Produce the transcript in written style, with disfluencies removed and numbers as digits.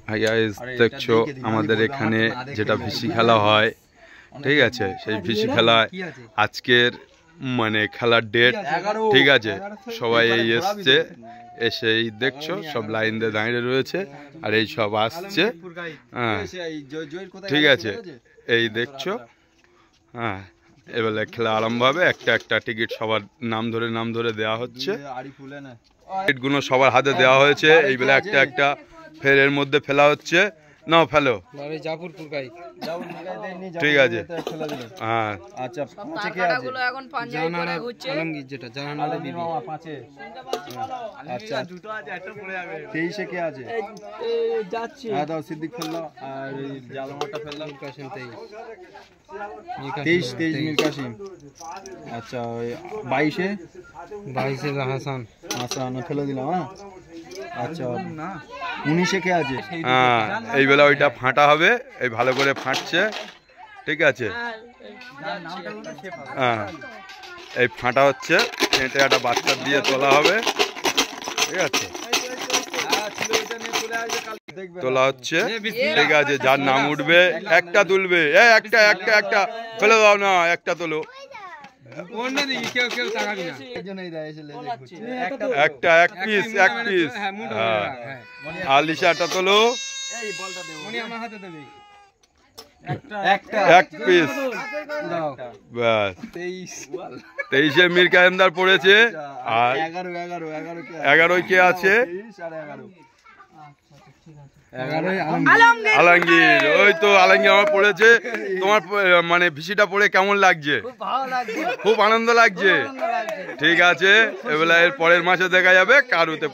Hi guys, দেখছো আমাদের এখানে যেটা ভিসি খেলা হয়, ঠিক আছে? সেই ভিসি খেলায় আজকের মানে খেলার ডেট, ঠিক আছে? সবাই এই এসছে, এসেই দেখছো সব লাইন দিয়ে দাঁড়িয়ে রয়েছে আর এই সব আসছে। হ্যাঁ, ঠিক আছে, এই দেখছো। হ্যাঁ, এবারে খেলা আরম্ভ হবে। একটা একটা টিকিট সবার নাম ধরে দেওয়া হচ্ছে। টিকিটগুলো সবার হাতে দেওয়া হয়েছে। এইবেলা একটা একটা ফের এর মধ্যে ফেলা হচ্ছে। নাও ফেলো। ঠিক আছে। হ্যাঁ, আচ্ছা, পাঁচে কে আছে? এখন পাঞ্জাবি পরে ঘুরছে। আলমগীর যেটা জাহানারা বিবি মামা পাঁচে। আচ্ছা, দুটো আছে, একটা পড়ে যাবে। 23 এ কে আছে? যাচ্ছে। হ্যাঁ, দাও সিদ্দিক ফেললো আর এই জালামাটা ফেললাম। কাশিম 23 মির কাশিম। আচ্ছা, 22 এ হাসান ফেলে দিলাম। হ্যাঁ, আচ্ছা, 19 এ কে আছে? হ্যাঁ, এই বেলা ওইটা ফাটা হবে। এই ভালো করে ফাটছে, ঠিক আছে? হ্যাঁ, এই ফাটা হচ্ছে, ফেটে একটা বাচ্চা দিয়ে তোলা হবে, ঠিক আছে? তোলা হচ্ছে, ঠিক আছে। যার নাম উঠবে একটা তুলবে। একটা একটা একটা ফেলে দাও না, একটা তোলো। একটা এক পিস। হ্যাঁ, আলিশাটা তোলো। এক পিস। ব্যাস, 23-এ মীর কায়েমদার পড়েছে। আর 11 কে আছে? আলমগীর। ওই তো আলমগীর আমার পড়েছে। তোমার মানে ভিসিটা পড়ে কেমন লাগছে? খুব আনন্দ লাগছে, ঠিক আছে। এবেলা এর পরের মাসে দেখা যাবে কার হতে